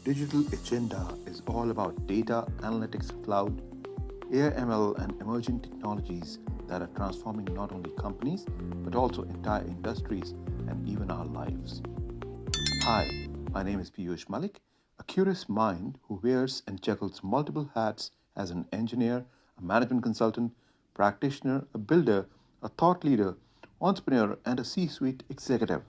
Digital Agenda is all about data, analytics, cloud, AI, ML, and emerging technologies that are transforming not only companies but also entire industries and even our lives. Hi, my name is Piyush Malik, a curious mind who wears and juggles multiple hats as an engineer, a management consultant, practitioner, a builder, a thought leader, entrepreneur, and a C suite executive.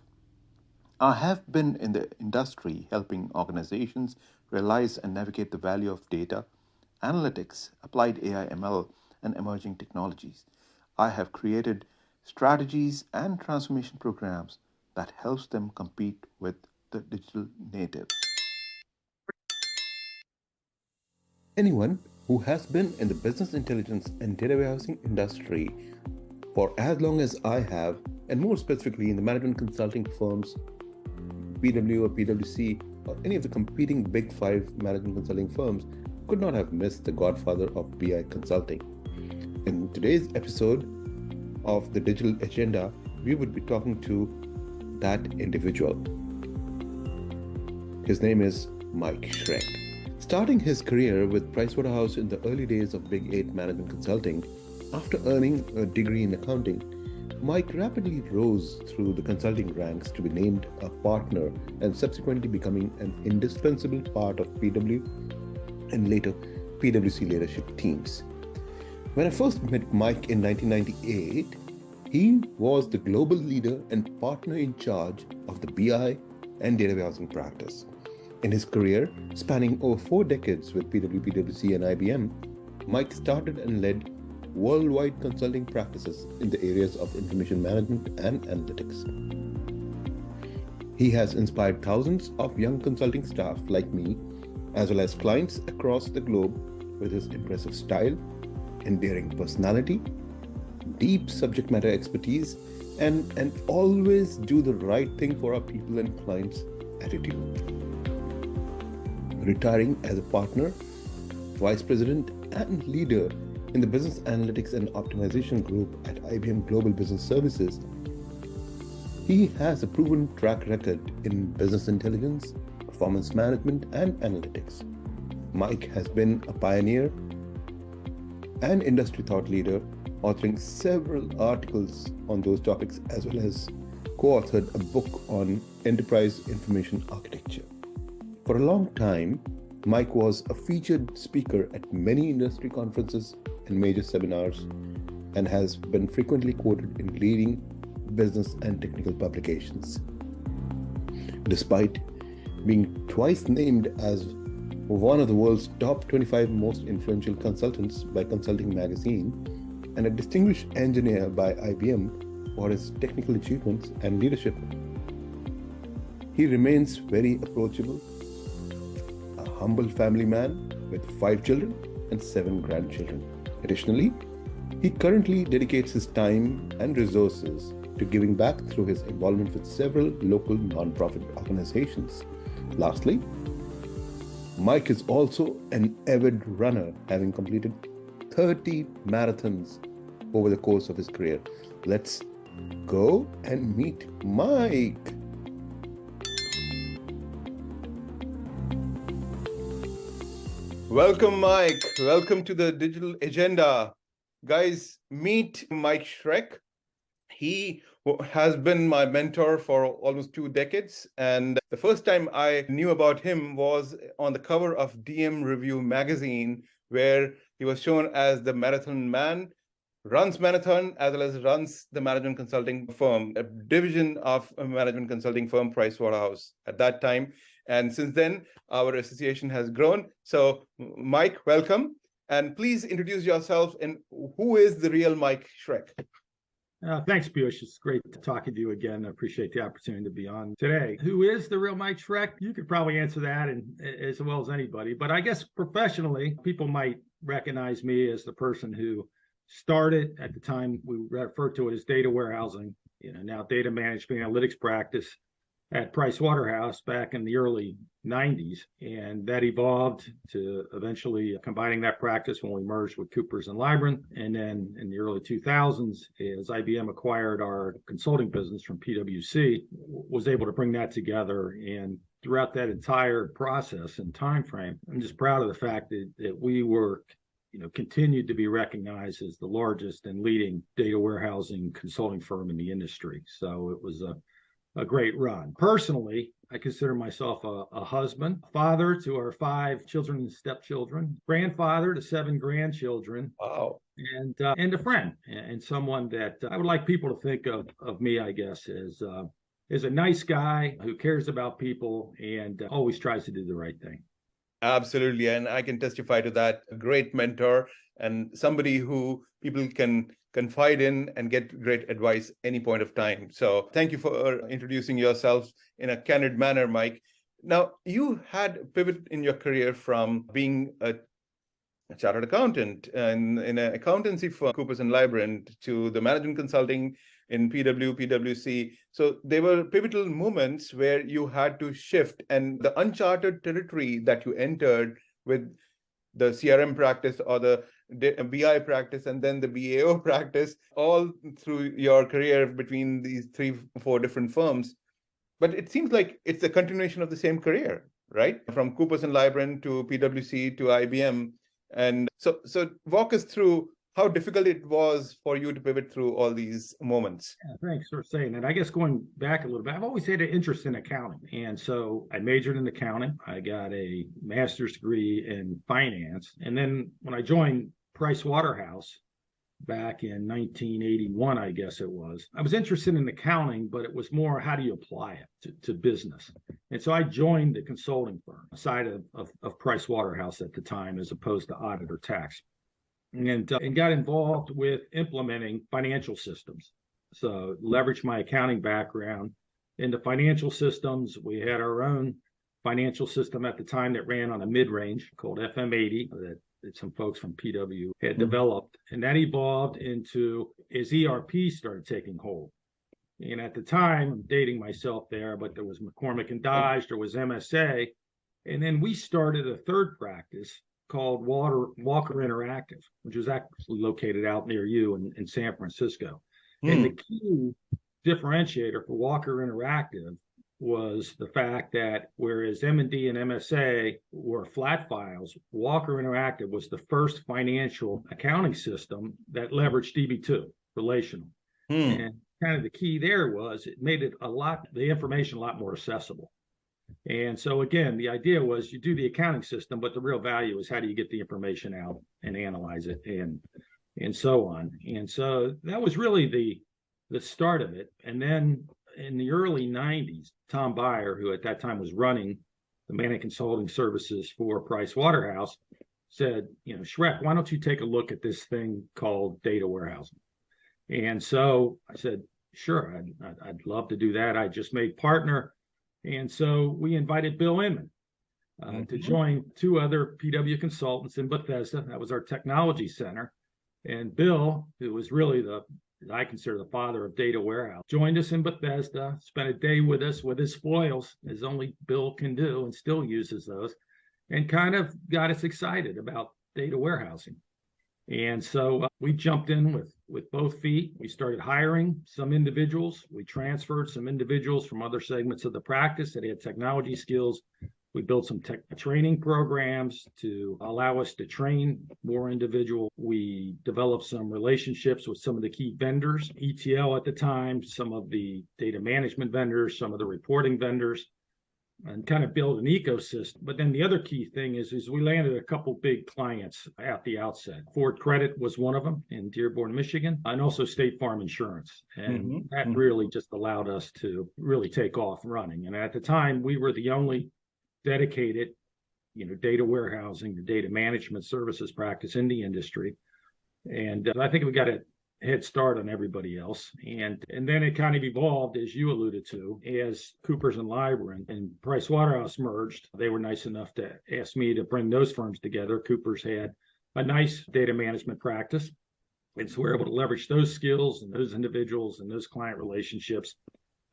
I have been in the industry helping organizations realize and navigate the value of data, analytics, applied AI ML, and emerging technologies. I have created strategies and transformation programs that helps them compete with the digital natives. Anyone who has been in the business intelligence and data warehousing industry for as long as I have, and more specifically in the management consulting firms PW or PwC or any of the competing big five management consulting firms could not have missed the Godfather of BI Consulting. In today's episode of the Digital Agenda, we would be talking to that individual. His name is Mike Schroeck. Starting his career with PriceWaterhouse in the early days of Big 8 management consulting, after earning a degree in accounting, Mike rapidly rose through the consulting ranks to be named a partner and subsequently becoming an indispensable part of PW and later PwC leadership teams. When I first met Mike in 1998, he was the global leader and partner in charge of the BI and Datawarehousing practice. In his career, spanning over 4 decades with PwC and IBM, Mike started and led worldwide consulting practices in the areas of information management and analytics. He has inspired thousands of young consulting staff like me, as well as clients across the globe with his impressive style, endearing personality, deep subject matter expertise, and always do the right thing for our people and clients attitude. Retiring as a partner, vice president, and leader in the Business Analytics and Optimization Group at IBM Global Business Services, he has a proven track record in business intelligence, performance management, and analytics. Mike has been a pioneer and industry thought leader, authoring several articles on those topics, as well as co-authored a book on enterprise information architecture. For a long time, Mike was a featured speaker at many industry conferences and major seminars and has been frequently quoted in leading business and technical publications. Despite being twice named as one of the world's top 25 most influential consultants by Consulting Magazine and a distinguished engineer by IBM for his technical achievements and leadership, he remains very approachable, a humble family man with 5 children and 7 grandchildren. Additionally, he currently dedicates his time and resources to giving back through his involvement with several local non-profit organizations. Lastly, Mike is also an avid runner, having completed 30 marathons over the course of his career. Let's go and meet Mike. Welcome, Mike. Welcome to the Digital Agenda. Guys, meet Mike Schroeck. He has been my mentor for almost 2 decades. And the first time I knew about him was on the cover of DM Review magazine, where he was shown as the marathon man, runs marathon, as well as runs the management consulting firm, a division of a management consulting firm, PriceWaterhouse, at that time. And since then, our association has grown. So, Mike, welcome. And please introduce yourself and who is the real Mike Schroeck? Thanks, Piyush. It's great talking to you again. I appreciate the opportunity to be on today. Who is the real Mike Schroeck? You could probably answer that as well as anybody. But I guess professionally, people might recognize me as the person who started at the time we refer to it as Datawarehousing, now Datamanagement and Analytics practice at PriceWaterhouse back in the early 90s. And that evolved to eventually combining that practice when we merged with Coopers and Lybrand. And then in the early 2000s, as IBM acquired our consulting business from PwC, was able to bring that together and throughout that entire process and time frame, I'm just proud of the fact that we were, continued to be recognized as the largest and leading data warehousing consulting firm in the industry. So it was a great run. Personally, I consider myself a husband, father to our 5 children and stepchildren, grandfather to 7 grandchildren. Wow. And a friend and someone that I would like people to think of me, I guess, as a nice guy who cares about people and always tries to do the right thing. Absolutely. And I can testify to that. A great mentor and somebody who people can confide in and get great advice any point of time. So thank you for introducing yourself in a candid manner, Mike. Now, you had a pivot in your career from being a chartered accountant in an accountancy firm, Coopers & Lybrand, to the management consulting in PwC. So there were pivotal moments where you had to shift, and the uncharted territory that you entered with the CRM practice or the BI practice and then the BAO practice, all through your career between these 3-4 different firms. But it seems like it's a continuation of the same career, right? From Coopers & Lybrand to PwC to IBM. And so walk us through how difficult it was for you to pivot through all these moments. Yeah, thanks for saying that. I guess going back a little bit, I've always had an interest in accounting. And so I majored in accounting. I got a master's degree in finance. And then when I joined PriceWaterhouse back in 1981, I guess it was, I was interested in accounting, but it was more how do you apply it to business. And so I joined the consulting firm side of PriceWaterhouse at the time, as opposed to audit or tax. And got involved with implementing financial systems. So leveraged my accounting background into financial systems. We had our own financial system at the time that ran on a mid-range called FM80 that some folks from PW had developed. And that evolved into as ERP started taking hold. And at the time, I'm dating myself there, but there was McCormick and Dodge, there was MSA. And then we started a third practice called Walker Interactive, which was actually located out near you in San Francisco. And the key differentiator for Walker Interactive was the fact that whereas M&D and MSA were flat files, Walker Interactive was the first financial accounting system that leveraged DB2, relational. And kind of the key there was it made the information a lot more accessible. And so again, the idea was you do the accounting system, but the real value is how do you get the information out and analyze it and so on. And so that was really the start of it. And then in the early 90s, Tom Byer, who at that time was running the management consulting services for PriceWaterhouse, said, Schroeck, why don't you take a look at this thing called data warehousing? And so I said, sure, I'd love to do that. I just made partner. And so we invited Bill Inman to join 2 other PW consultants in Bethesda. That was our technology center. And Bill, who was really I consider the father of data warehouse, joined us in Bethesda, spent a day with us with his foils, as only Bill can do, and still uses those, and kind of got us excited about data warehousing. And so we jumped in with both feet. We started hiring some individuals. We transferred some individuals from other segments of the practice that had technology skills. We built some training programs to allow us to train more individuals. We developed some relationships with some of the key vendors, ETL at the time, some of the data management vendors, some of the reporting vendors, and kind of build an ecosystem. But then the other key thing is we landed a couple big clients at the outset. Ford Credit was one of them in Dearborn, Michigan, and also State Farm Insurance. And that really just allowed us to really take off running. And at the time, we were the only dedicated, data warehousing, the data management services practice in the industry. And I think we got a head start on everybody else. And then it kind of evolved, as you alluded to, as Coopers & Lybrand and PriceWaterhouse merged. They were nice enough to ask me to bring those firms together. Coopers had a nice data management practice. And so we're able to leverage those skills and those individuals and those client relationships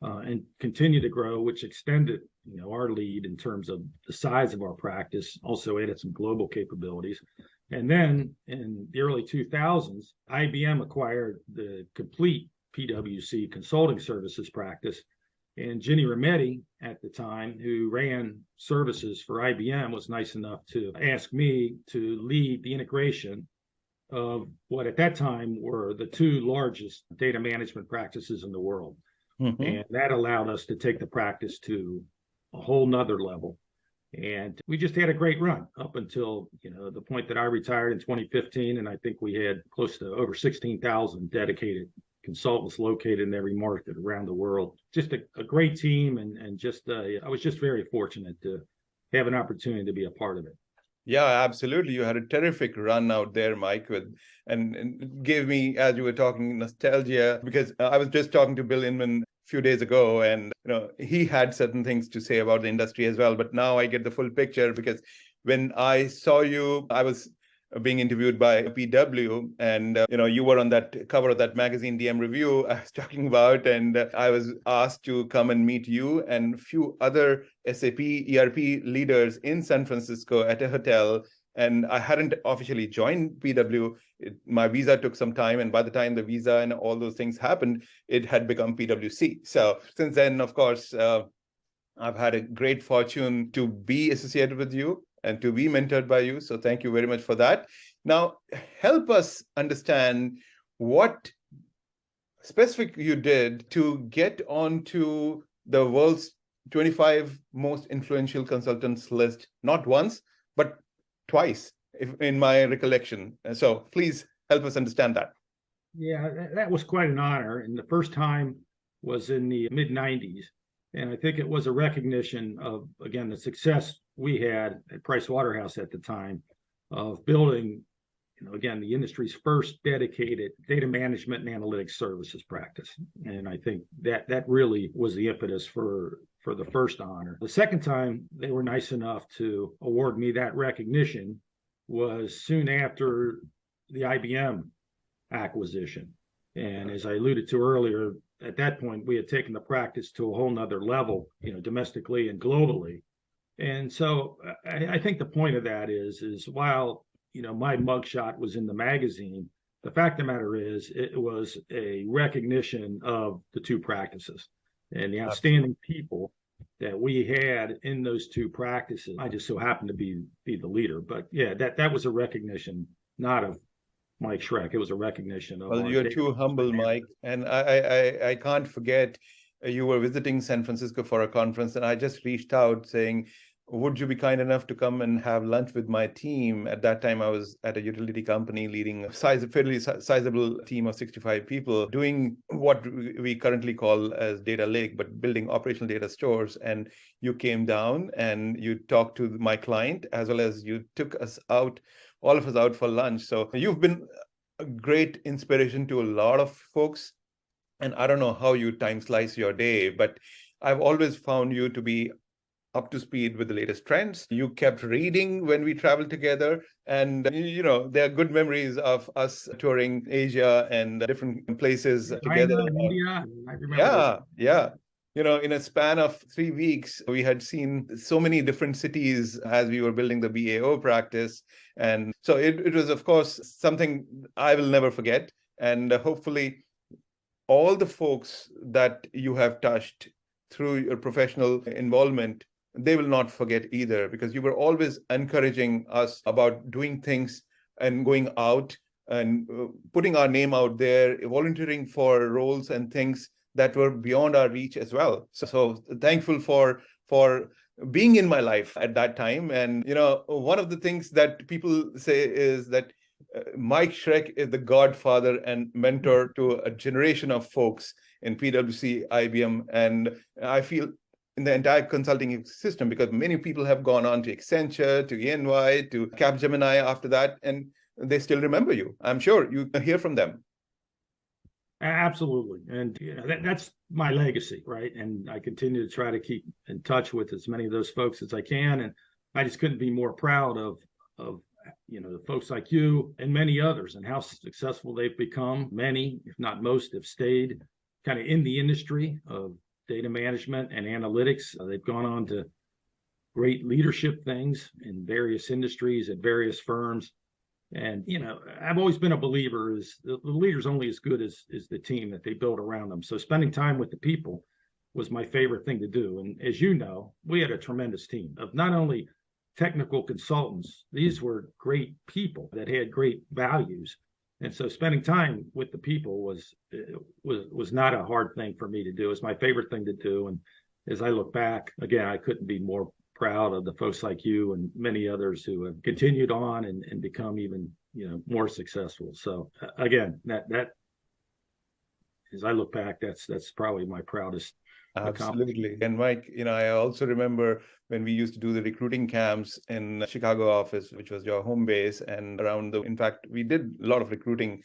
and continue to grow, which extended our lead in terms of the size of our practice, also added some global capabilities. And then in the early 2000s, IBM acquired the complete PwC consulting services practice. And Ginny Rometty at the time, who ran services for IBM, was nice enough to ask me to lead the integration of what at that time were the two largest data management practices in the world. Mm-hmm. And that allowed us to take the practice to a whole nother level. And we just had a great run up until, the point that I retired in 2015. And I think we had close to over 16,000 dedicated consultants located in every market around the world. Just a great team. And just, I was just very fortunate to have an opportunity to be a part of it. Yeah, absolutely. You had a terrific run out there, Mike, and it gave me, as you were talking, nostalgia, because I was just talking to Bill Inman a few days ago, and he had certain things to say about the industry as well. But now I get the full picture, because when I saw you, I was being interviewed by PW, and you were on that cover of that magazine, DM Review, I was talking about, and I was asked to come and meet you and a few other SAP ERP leaders in San Francisco at a hotel. And I hadn't officially joined PW. My visa took some time, and by the time the visa and all those things happened, it had become PwC. So since then, of course, I've had a great fortune to be associated with you and to be mentored by you. So thank you very much for that. Now, help us understand what specific you did to get onto the world's 25 most influential consultants list, not once, but twice, in my recollection. So please help us understand that. Yeah, that was quite an honor. And the first time was in the mid-90s. And I think it was a recognition of, again, the success we had at PriceWaterhouse at the time of building, again, the industry's first dedicated data management and analytics services practice. And I think that really was the impetus for the first honor. The second time they were nice enough to award me that recognition was soon after the IBM acquisition. And as I alluded to earlier, at that point, we had taken the practice to a whole nother level, domestically and globally. And so I think the point of that is while, my mugshot was in the magazine, the fact of the matter is it was a recognition of the two practices and the outstanding people that we had in those two practices. I just so happened to be the leader. But yeah, that was a recognition, not of Mike Schroeck. It was a recognition of. Well, you're too humble, Mike. And I can't forget, you were visiting San Francisco for a conference, and I just reached out saying, would you be kind enough to come and have lunch with my team? At that time, I was at a utility company leading a fairly sizable team of 65 people, doing what we currently call as data lake, but building operational data stores. And you came down and you talked to my client, as well as you took us out, all of us out for lunch. So you've been a great inspiration to a lot of folks. And I don't know how you time slice your day, but I've always found you to be up to speed with the latest trends. You kept reading when we traveled together. And, there are good memories of us touring Asia and different places together. China, India, I remember. Yeah. In a span of 3 weeks, we had seen so many different cities as we were building the BAO practice. And so it was, of course, something I will never forget. And hopefully all the folks that you have touched through your professional involvement, they will not forget either, because you were always encouraging us about doing things and going out and putting our name out there, volunteering for roles and things that were beyond our reach as well. So thankful for being in my life at that time. And, one of the things that people say is that Mike Schroeck is the godfather and mentor to a generation of folks in PwC, IBM, and I feel in the entire consulting system, because many people have gone on to Accenture, to EY, to Capgemini after that, and they still remember you. I'm sure you hear from them. Absolutely. And that's my legacy, right? And I continue to try to keep in touch with as many of those folks as I can. And I just couldn't be more proud of the folks like you and many others and how successful they've become. Many, if not most, have stayed kind of in the industry of data management and analytics. They've gone on to great leadership things in various industries at various firms. And, I've always been a believer is the leader's only as good as the team that they build around them. So spending time with the people was my favorite thing to do. And as you know, we had a tremendous team of not only technical consultants, these were great people that had great values. And so spending time with the people was not a hard thing for me to do. It's my favorite thing to do. And as I look back, again, I couldn't be more proud of the folks like you and many others who have continued on and become even, more successful. So again, that as I look back, that's probably my proudest. Absolutely. And Mike, I also remember when we used to do the recruiting camps in the Chicago office, which was your home base, and in fact, we did a lot of recruiting.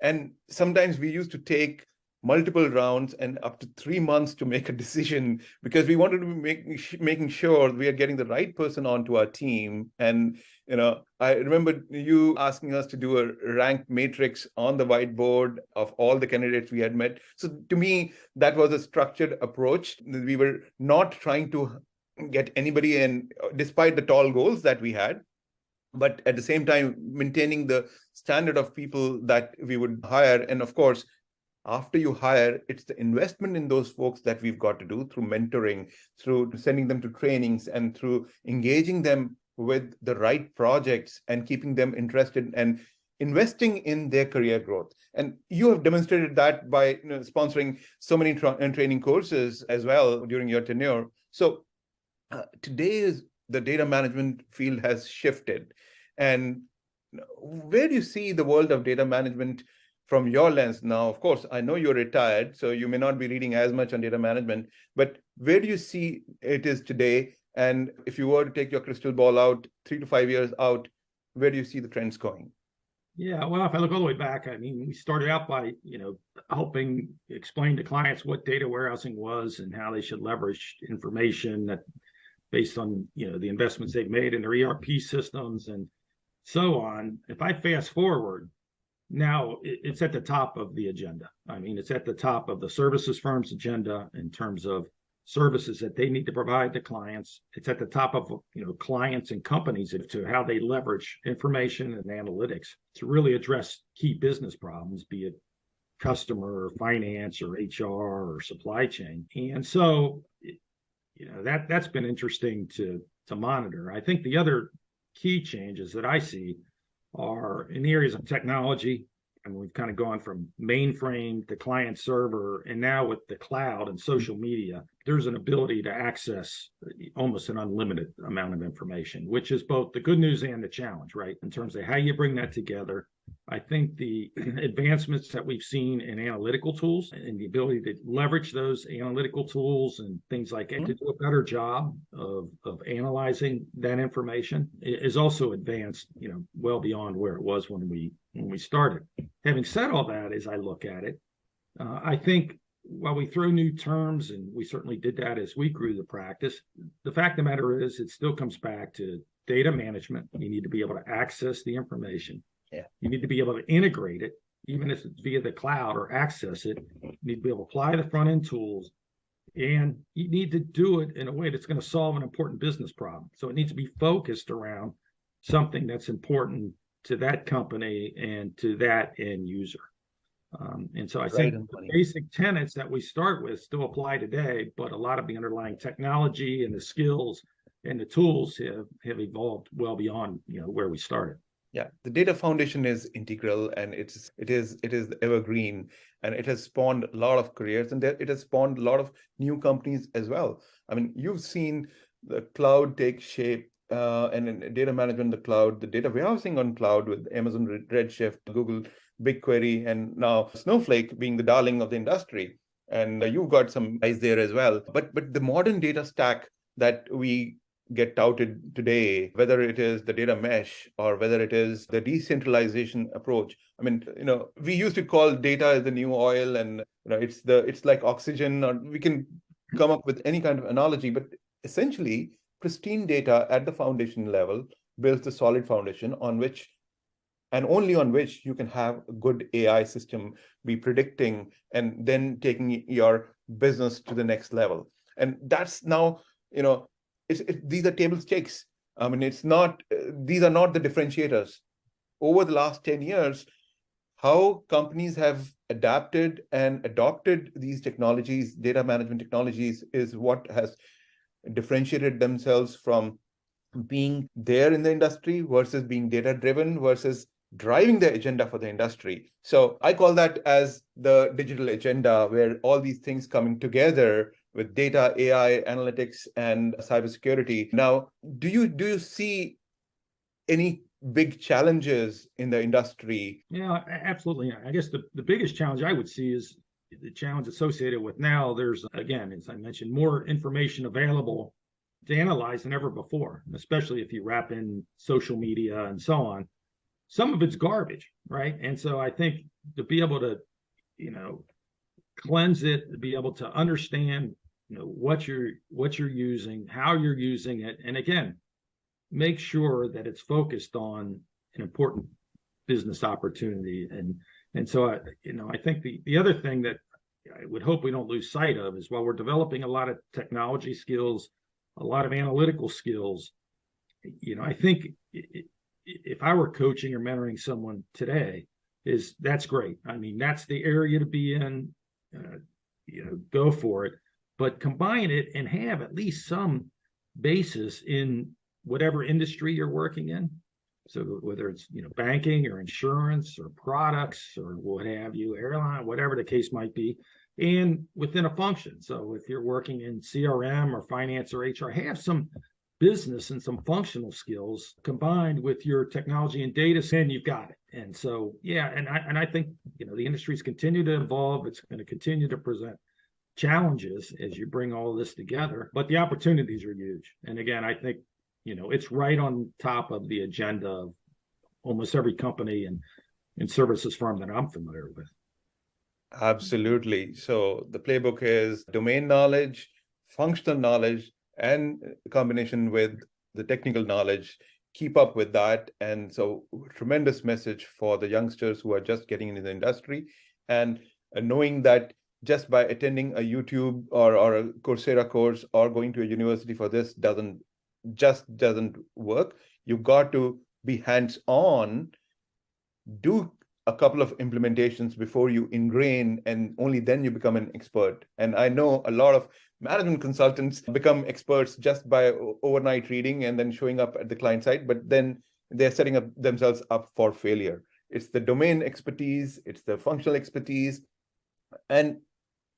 And sometimes we used to take multiple rounds and up to 3 months to make a decision because we wanted to be making sure we are getting the right person onto our team. And, I remember you asking us to do a ranked matrix on the whiteboard of all the candidates we had met. So to me, that was a structured approach. We were not trying to get anybody in, despite the tall goals that we had, but at the same time, maintaining the standard of people that we would hire. And of course, after you hire, it's the investment in those folks that we've got to do through mentoring, through sending them to trainings, and through engaging them with the right projects and keeping them interested and investing in their career growth. And you have demonstrated that by sponsoring so many training courses as well during your tenure. So today the data management field has shifted. And where do you see the world of data management from your lens now? Of course, I know you're retired, so you may not be reading as much on data management, but where do you see it is today? And if you were to take your crystal ball out 3 to 5 years out, where do you see the trends going? Yeah, well, if I look all the way back, we started out by, helping explain to clients what data warehousing was and how they should leverage information that based on, the investments they've made in their ERP systems and so on. If I fast forward, now it's at the top of the agenda. It's at the top of the services firm's agenda in terms of services that they need to provide to clients. It's at the top of, clients and companies to how they leverage information and analytics to really address key business problems, be it customer or finance or HR or supply chain. And so, that's been interesting to monitor. I think the other key changes that I see are in the areas of technology. We've kind of gone from mainframe to client server, and now with the cloud and social media, there's an ability to access almost an unlimited amount of information, which is both the good news and the challenge, right? In terms of how you bring that together. I think the advancements that we've seen in analytical tools and the ability to leverage those analytical tools and things like that to do a better job of analyzing that information is also advanced, well beyond where it was when we started. Having said all that, as I look at it, I think while we throw new terms, and we certainly did that as we grew the practice, the fact of the matter is it still comes back to data management. You need to be able to access the information. Yeah. You need to be able to integrate it, even if it's via the cloud, or access it. You need to be able to apply the front end tools, and you need to do it in a way that's going to solve an important business problem. So it needs to be focused around something that's important to that company and to that end user. And so I think the basic tenets that we start with still apply today, but a lot of the underlying technology and the skills and the tools have evolved well beyond where we started. Yeah, the data foundation is integral, and it is evergreen, and it has spawned a lot of careers, and it has spawned a lot of new companies as well. You've seen the cloud take shape, and in data management, the cloud, the data warehousing on cloud with Amazon Redshift, Google BigQuery, and now Snowflake being the darling of the industry. And you've got some guys there as well. But the modern data stack that we get touted today, whether it is the data mesh or whether it is the decentralization approach. We used to call data as the new oil, and it's like oxygen, or we can come up with any kind of analogy, but essentially pristine data at the foundation level builds the solid foundation on which, and only on which, you can have a good AI system be predicting and then taking your business to the next level. And that's now, these are table stakes. These are not the differentiators. Over the last 10 years, how companies have adapted and adopted these technologies, data management technologies, is what has differentiated themselves from being there in the industry versus being data driven versus driving the agenda for the industry. So I call that as the digital agenda, where all these things coming together with data, AI, analytics, and cybersecurity. Now, do you see any big challenges in the industry? Yeah, absolutely. I guess the biggest challenge I would see is the challenge associated with now. There's, again, as I mentioned, more information available to analyze than ever before, especially if you wrap in social media and so on. Some of it's garbage, right? And so I think to be able to, cleanse it, to be able to understand, what you're using, how you're using it, and again, make sure that it's focused on an important business opportunity. And so I think the other thing that I would hope we don't lose sight of is, while we're developing a lot of technology skills, a lot of analytical skills, I think if I were coaching or mentoring someone today, that's great. I mean, that's the area to be in, go for it, but combine it and have at least some basis in whatever industry you're working in. So whether it's, banking or insurance or products or what have you, airline, whatever the case might be, and within a function. So if you're working in CRM or finance or HR, have some business and some functional skills combined with your technology and data, and you've got it. And so, yeah, and I think, the industries continue to evolve. It's going to continue to present challenges as you bring all of this together, but the opportunities are huge. And again, I think, it's right on top of the agenda of almost every company and services firm that I'm familiar with. Absolutely. So the playbook is domain knowledge, functional knowledge, and combination with the technical knowledge. Keep up with that. And so tremendous message for the youngsters who are just getting into the industry, and knowing that just by attending a YouTube or a Coursera course or going to a university for this doesn't work. You've got to be hands-on, do a couple of implementations before you ingrain, and only then you become an expert. And I know a lot of management consultants become experts just by overnight reading and then showing up at the client side, but then they're setting up themselves up for failure. It's the domain expertise, it's the functional expertise, and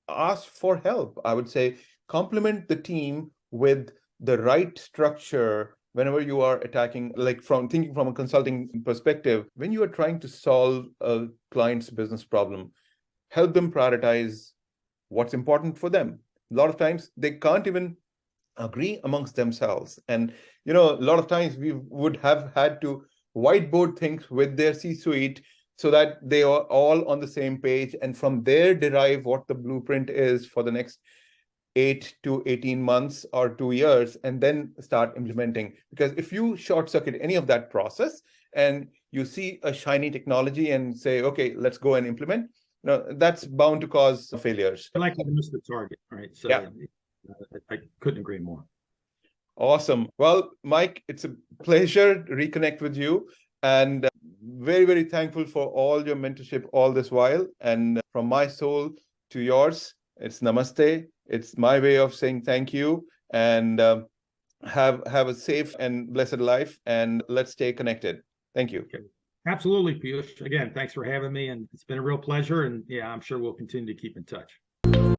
ask for help. I would say complement the team with the right structure whenever you are attacking, like thinking from a consulting perspective. When you are trying to solve a client's business problem, help them prioritize what's important for them. A lot of times they can't even agree amongst themselves. And, a lot of times we would have had to whiteboard things with their C-suite so that they are all on the same page, and from there derive what the blueprint is for the next 8 to 18 months or 2 years, and then start implementing. Because if you short circuit any of that process and you see a shiny technology and say, okay, let's go and implement, that's bound to cause failures. I like to miss the target, right? So yeah. I couldn't agree more. Awesome. Well, Mike, it's a pleasure to reconnect with you, and very, very thankful for all your mentorship all this while. And from my soul to yours, it's namaste. It's my way of saying thank you, and have a safe and blessed life, and let's stay connected. Thank you. Okay. Absolutely, Piyush. Again, thanks for having me, and it's been a real pleasure. And yeah, I'm sure we'll continue to keep in touch.